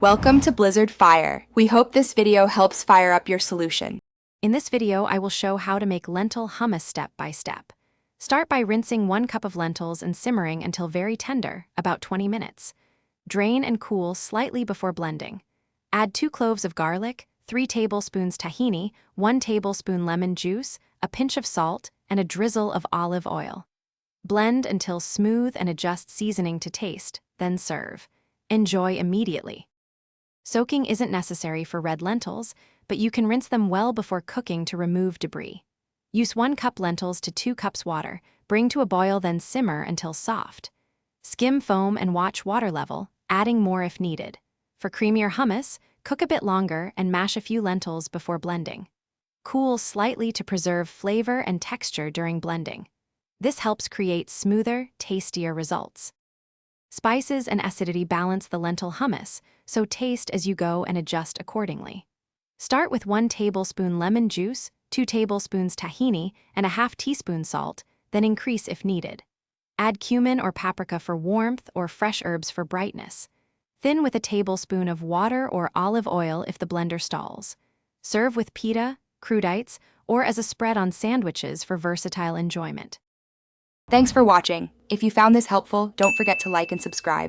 Welcome to Blizzard Fire. We hope this video helps fire up your solution. In this video, I will show how to make lentil hummus step by step. Start by rinsing 1 cup of lentils and simmering until very tender, about 20 minutes. Drain and cool slightly before blending. Add 2 cloves of garlic, 3 tablespoons tahini, 1 tablespoon lemon juice, a pinch of salt, and a drizzle of olive oil. Blend until smooth and adjust seasoning to taste, then serve. Enjoy immediately. Soaking isn't necessary for red lentils, but you can rinse them well before cooking to remove debris. Use 1 cup lentils to 2 cups water, bring to a boil then simmer until soft. Skim foam and watch water level, adding more if needed. For creamier hummus, cook a bit longer and mash a few lentils before blending. Cool slightly to preserve flavor and texture during blending. This helps create smoother, tastier results. Spices and acidity balance the lentil hummus, so taste as you go and adjust accordingly. Start with 1 tablespoon lemon juice, 2 tablespoons tahini, and a half teaspoon salt, then increase if needed. Add cumin or paprika for warmth or fresh herbs for brightness. Thin with a tablespoon of water or olive oil if the blender stalls. Serve with pita, crudites, or as a spread on sandwiches for versatile enjoyment. Thanks for watching. If you found this helpful, don't forget to like and subscribe.